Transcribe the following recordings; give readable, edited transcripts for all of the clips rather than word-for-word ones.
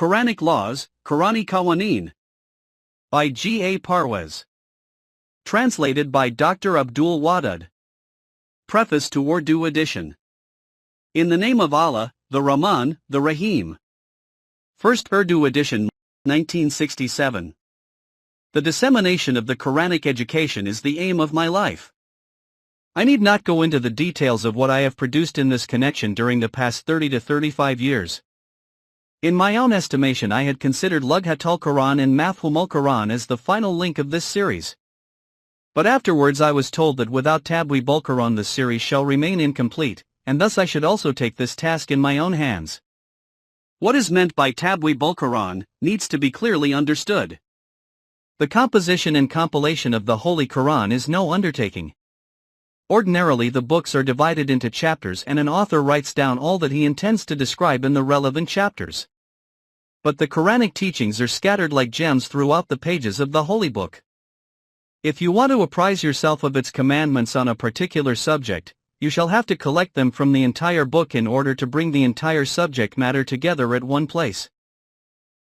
Quranic Laws, Qurani Qawaneen. By G.A. Parwez. Translated by Dr. Abdul Wadud. Preface to Urdu edition. In the name of Allah, the Rahman, the Rahim. First Urdu edition, 1967. The dissemination of the Quranic education is the aim of my life. I need not go into the details of what I have produced in this connection during the past 30 to 35 years. In my own estimation, I had considered Lughatul Quran and Mafhumul Quran as the final link of this series. But afterwards I was told that without Tabweebul Quran the series shall remain incomplete, and thus I should also take this task in my own hands. What is meant by Tabweebul Quran needs to be clearly understood. The composition and compilation of the Holy Quran is no undertaking. Ordinarily the books are divided into chapters and an author writes down all that he intends to describe in the relevant chapters. But the Quranic teachings are scattered like gems throughout the pages of the Holy Book. If you want to apprise yourself of its commandments on a particular subject, you shall have to collect them from the entire book in order to bring the entire subject matter together at one place.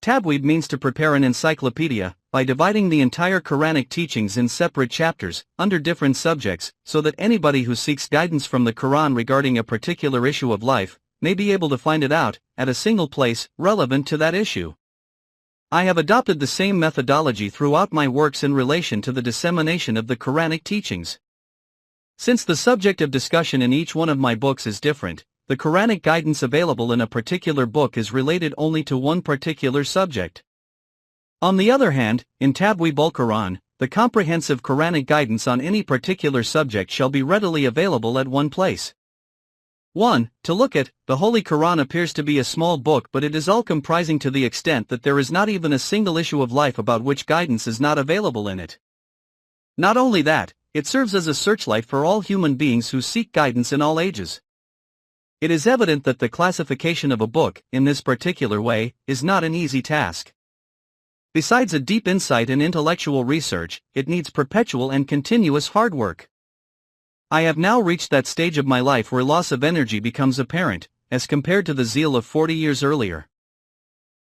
Tabweeb means to prepare an encyclopedia, by dividing the entire Quranic teachings in separate chapters, under different subjects, so that anybody who seeks guidance from the Quran regarding a particular issue of life, may be able to find it out, at a single place, relevant to that issue. I have adopted the same methodology throughout my works in relation to the dissemination of the Quranic teachings. Since the subject of discussion in each one of my books is different, the Quranic guidance available in a particular book is related only to one particular subject. On the other hand, in Tabweebul Quran, the comprehensive Quranic guidance on any particular subject shall be readily available at one place. 1. To look at, the Holy Quran appears to be a small book, but it is all comprising to the extent that there is not even a single issue of life about which guidance is not available in it. Not only that, it serves as a searchlight for all human beings who seek guidance in all ages. It is evident that the classification of a book, in this particular way, is not an easy task. Besides a deep insight and intellectual research, it needs perpetual and continuous hard work. I have now reached that stage of my life where loss of energy becomes apparent, as compared to the zeal of 40 years earlier.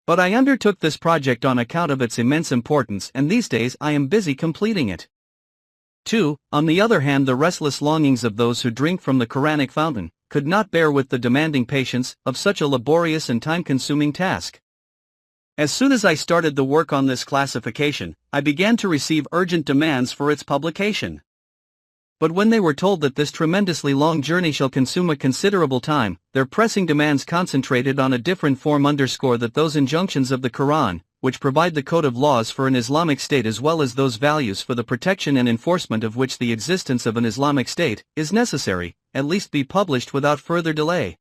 But I undertook this project on account of its immense importance, and these days I am busy completing it. 2. On the other hand, the restless longings of those who drink from the Quranic fountain could not bear with the demanding patience of such a laborious and time-consuming task. As soon as I started the work on this classification, I began to receive urgent demands for its publication. But when they were told that this tremendously long journey shall consume a considerable time, their pressing demands concentrated on a different form underscore that those injunctions of the Quran, which provide the code of laws for an Islamic state as well as those values for the protection and enforcement of which the existence of an Islamic state is necessary, at least be published without further delay.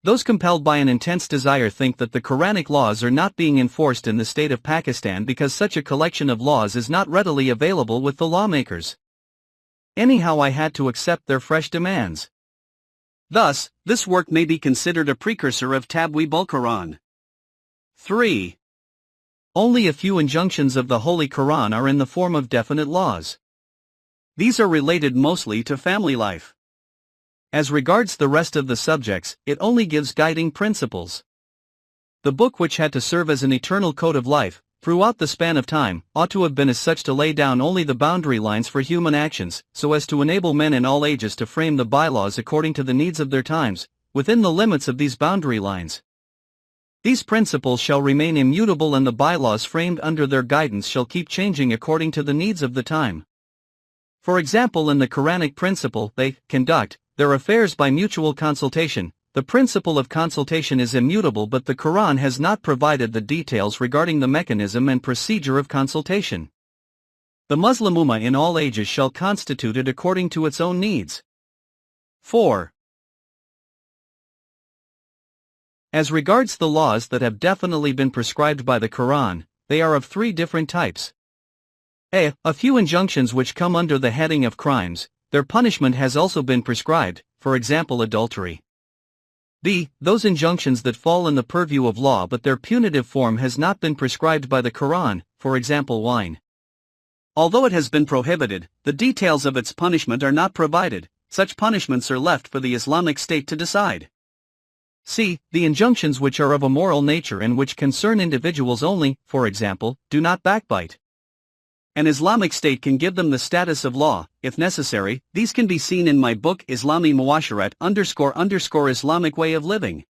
Those compelled by an intense desire think that the Quranic laws are not being enforced in the state of Pakistan because such a collection of laws is not readily available with the lawmakers. Anyhow, I had to accept their fresh demands. Thus, this work may be considered a precursor of Tabweebul Quran. 3. Only a few injunctions of the Holy Quran are in the form of definite laws. These are related mostly to family life. As regards the rest of the subjects, it only gives guiding principles. The book, which had to serve as an eternal code of life, throughout the span of time, ought to have been as such to lay down only the boundary lines for human actions, so as to enable men in all ages to frame the bylaws according to the needs of their times, within the limits of these boundary lines. These principles shall remain immutable, and the bylaws framed under their guidance shall keep changing according to the needs of the time. For example, in the Quranic principle, they conduct their affairs by mutual consultation. The principle of consultation is immutable, but the Quran has not provided the details regarding the mechanism and procedure of consultation. The Muslim Ummah in all ages shall constitute it according to its own needs. 4. As regards the laws that have definitely been prescribed by the Quran, they are of 3 different types. A. A few injunctions which come under the heading of crimes. Their punishment has also been prescribed, for example adultery. B. Those injunctions that fall in the purview of law but their punitive form has not been prescribed by the Quran, for example wine. Although it has been prohibited, the details of its punishment are not provided. Such punishments are left for the Islamic State to decide. c. The injunctions which are of a moral nature and which concern individuals only, for example, do not backbite. An Islamic state can give them the status of law, if necessary. These can be seen in my book Islami Muasharat _ Islamic Way of Living.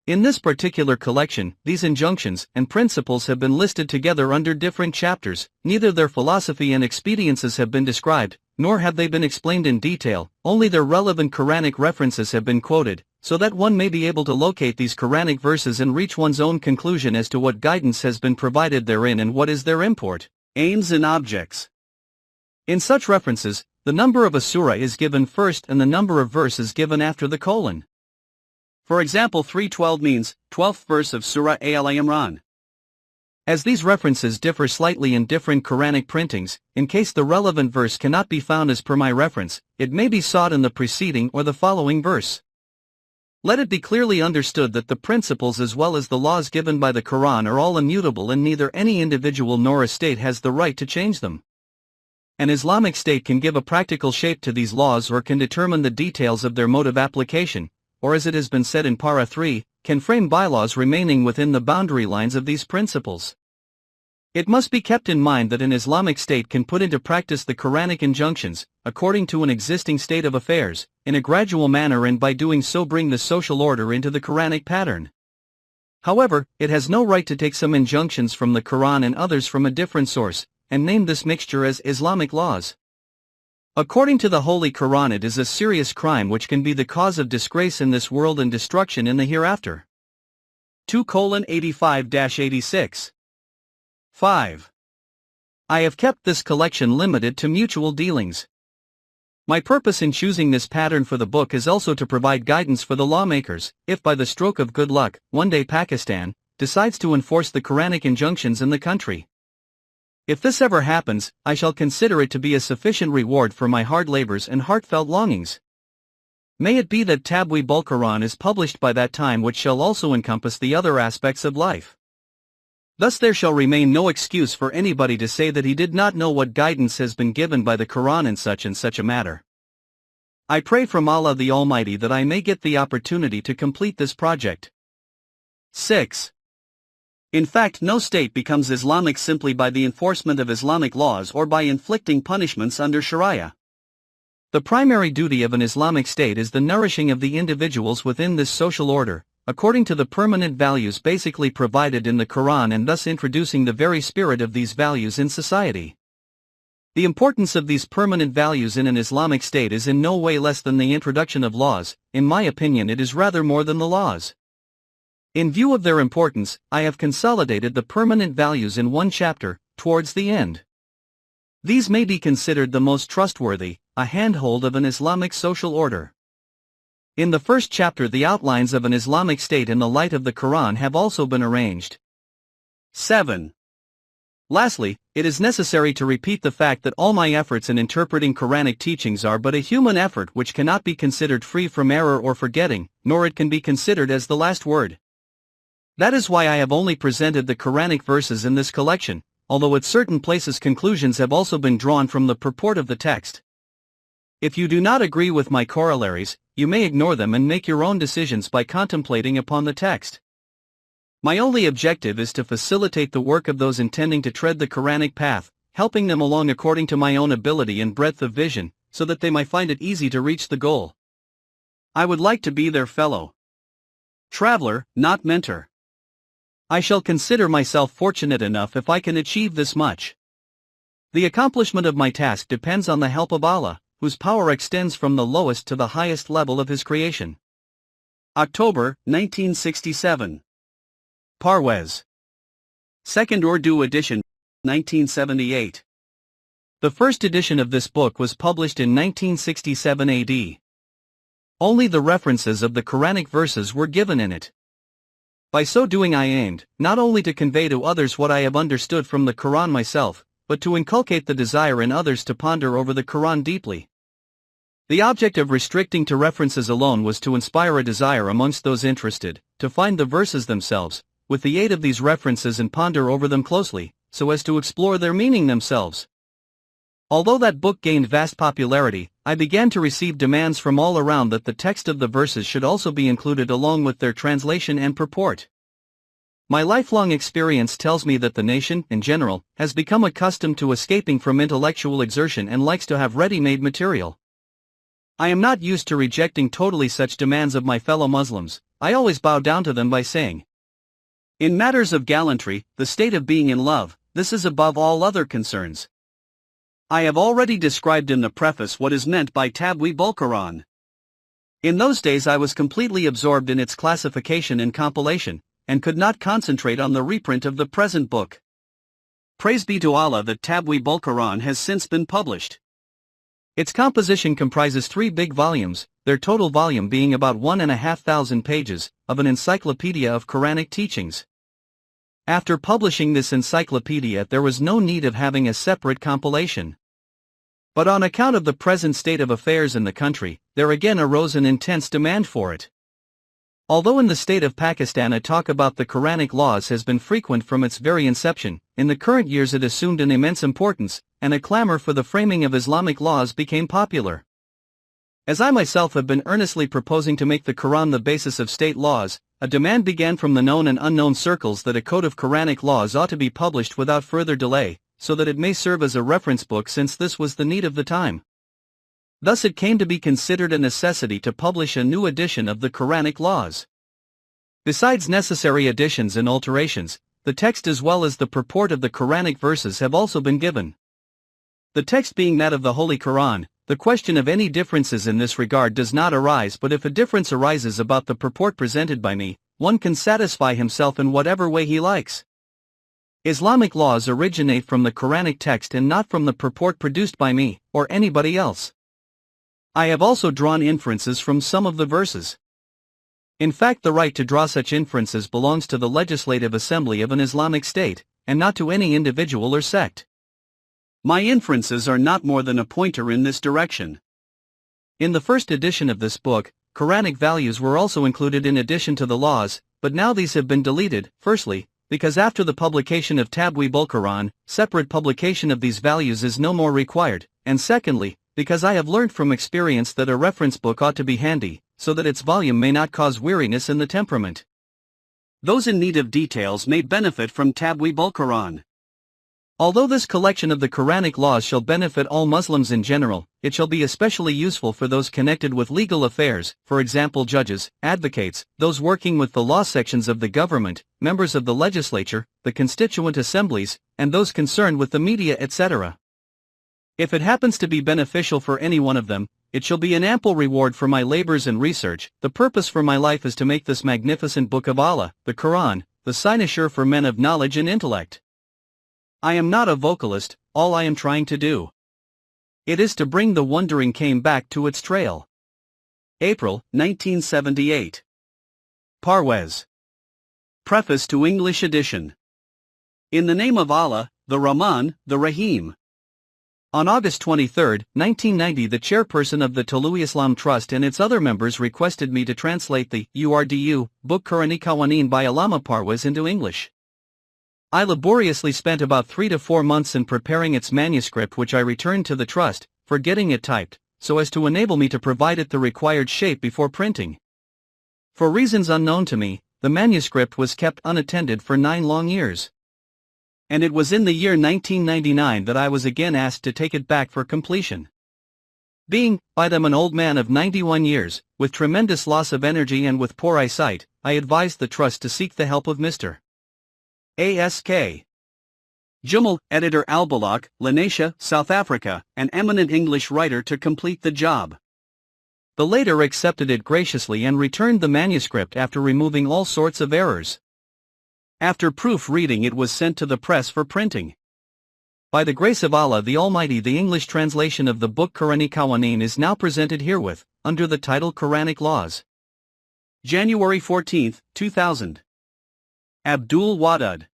In this particular collection, these injunctions and principles have been listed together under different chapters. Neither their philosophy and expediences have been described, nor have they been explained in detail, only their relevant Quranic references have been quoted, so that one may be able to locate these Quranic verses and reach one's own conclusion as to what guidance has been provided therein and what is their import, aims and objects. In such references, the number of a surah is given first and the number of verses given after the colon. For example, 312 means 12th verse of Surah Al-Imran. As these references differ slightly in different Quranic printings, in case the relevant verse cannot be found as per my reference, it may be sought in the preceding or the following verse. Let it be clearly understood that the principles as well as the laws given by the Quran are all immutable and neither any individual nor a state has the right to change them. An Islamic state can give a practical shape to these laws or can determine the details of their mode of application, or as it has been said in Para 3, can frame bylaws remaining within the boundary lines of these principles. It must be kept in mind that an Islamic state can put into practice the Quranic injunctions, according to an existing state of affairs, in a gradual manner and by doing so bring the social order into the Quranic pattern. However, it has no right to take some injunctions from the Quran and others from a different source, and name this mixture as Islamic laws. According to the Holy Quran, it is a serious crime which can be the cause of disgrace in this world and destruction in the hereafter. 2:85-86. 5. I have kept this collection limited to mutual dealings. My purpose in choosing this pattern for the book is also to provide guidance for the lawmakers, if by the stroke of good luck, one day Pakistan decides to enforce the Quranic injunctions in the country. If this ever happens, I shall consider it to be a sufficient reward for my hard labors and heartfelt longings. May it be that Tabweeb ul-Quran is published by that time, which shall also encompass the other aspects of life. Thus there shall remain no excuse for anybody to say that he did not know what guidance has been given by the Quran in such and such a matter. I pray from Allah the Almighty that I may get the opportunity to complete this project. 6. In fact, no state becomes Islamic simply by the enforcement of Islamic laws or by inflicting punishments under Sharia. The primary duty of an Islamic state is the nourishing of the individuals within this social order, according to the permanent values basically provided in the Quran, and thus introducing the very spirit of these values in society. The importance of these permanent values in an Islamic state is in no way less than the introduction of laws. In my opinion, it is rather more than the laws. In view of their importance, I have consolidated the permanent values in one chapter, towards the end. These may be considered the most trustworthy, a handhold of an Islamic social order. In the first chapter, the outlines of an Islamic state in the light of the Quran have also been arranged. 7. Lastly, it is necessary to repeat the fact that all my efforts in interpreting Quranic teachings are but a human effort which cannot be considered free from error or forgetting, nor it can be considered as the last word. That is why I have only presented the Quranic verses in this collection, although at certain places conclusions have also been drawn from the purport of the text. If you do not agree with my corollaries, you may ignore them and make your own decisions by contemplating upon the text. My only objective is to facilitate the work of those intending to tread the Quranic path, helping them along according to my own ability and breadth of vision, so that they might find it easy to reach the goal. I would like to be their fellow traveler, not mentor. I shall consider myself fortunate enough if I can achieve this much. The accomplishment of my task depends on the help of Allah, whose power extends from the lowest to the highest level of His creation. October, 1967. Parwez. Second Urdu edition, 1978. The first edition of this book was published in 1967 AD. Only the references of the Quranic verses were given in it. By so doing I aimed, not only to convey to others what I have understood from the Quran myself, but to inculcate the desire in others to ponder over the Quran deeply. The object of restricting to references alone was to inspire a desire amongst those interested, to find the verses themselves, with the aid of these references and ponder over them closely, so as to explore their meaning themselves. Although that book gained vast popularity, I began to receive demands from all around that the text of the verses should also be included along with their translation and purport. My lifelong experience tells me that the nation, in general, has become accustomed to escaping from intellectual exertion and likes to have ready-made material. I am not used to rejecting totally such demands of my fellow Muslims. I always bow down to them by saying, in matters of gallantry, the state of being in love, this is above all other concerns. I have already described in the preface what is meant by Tabweeb Quran. In those days I was completely absorbed in its classification and compilation, and could not concentrate on the reprint of the present book. Praise be to Allah that Tabweeb Quran has since been published. Its composition comprises 3 big volumes, their total volume being about 1,500 pages, of an encyclopedia of Quranic teachings. After publishing this encyclopedia there was no need of having a separate compilation. But on account of the present state of affairs in the country, there again arose an intense demand for it. Although in the state of Pakistan a talk about the Quranic laws has been frequent from its very inception, in the current years it assumed an immense importance, and a clamor for the framing of Islamic laws became popular. As I myself have been earnestly proposing to make the Quran the basis of state laws, a demand began from the known and unknown circles that a code of Quranic laws ought to be published without further delay, so that it may serve as a reference book since this was the need of the time. Thus it came to be considered a necessity to publish a new edition of the Quranic laws. Besides necessary additions and alterations, the text as well as the purport of the Quranic verses have also been given. The text being that of the Holy Quran, the question of any differences in this regard does not arise, but if a difference arises about the purport presented by me, one can satisfy himself in whatever way he likes. Islamic laws originate from the Quranic text and not from the purport produced by me, or anybody else. I have also drawn inferences from some of the verses. In fact, the right to draw such inferences belongs to the legislative assembly of an Islamic state, and not to any individual or sect. My inferences are not more than a pointer in this direction. In the first edition of this book, Quranic values were also included in addition to the laws, but now these have been deleted, firstly, because after the publication of Tabweeb Quran, separate publication of these values is no more required, and secondly, because I have learnt from experience that a reference book ought to be handy, so that its volume may not cause weariness in the temperament. Those in need of details may benefit from Tabweeb Quran. Although this collection of the Quranic laws shall benefit all Muslims in general, it shall be especially useful for those connected with legal affairs, for example judges, advocates, those working with the law sections of the government, members of the legislature, the constituent assemblies, and those concerned with the media, etc. If it happens to be beneficial for any one of them, it shall be an ample reward for my labors and research. The purpose for my life is to make this magnificent book of Allah, the Quran, the cynosure for men of knowledge and intellect. I am not a vocalist, all I am trying to do. It is to bring the wandering cane back to its trail. April, 1978. Parwez. Preface to English edition. In the name of Allah, the Rahman, the Rahim. On August 23, 1990, the chairperson of the Tului Islam Trust and its other members requested me to translate the URDU book Quranic Qawaneen by Allama Parwez into English. I laboriously spent about 3 to 4 months in preparing its manuscript, which I returned to the trust, for getting it typed, so as to enable me to provide it the required shape before printing. For reasons unknown to me, the manuscript was kept unattended for 9 long years. And it was in the year 1999 that I was again asked to take it back for completion. Being, by them, an old man of 91 years, with tremendous loss of energy and with poor eyesight, I advised the trust to seek the help of Mr. Ask. Jumal, editor Albalak, Lenasia, South Africa, an eminent English writer, to complete the job. The latter accepted it graciously and returned the manuscript after removing all sorts of errors. After proofreading, it was sent to the press for printing. By the grace of Allah the Almighty, the English translation of the book Quranic Qawaneen is now presented herewith, under the title Quranic Laws. January 14, 2000. Abdul Wadud.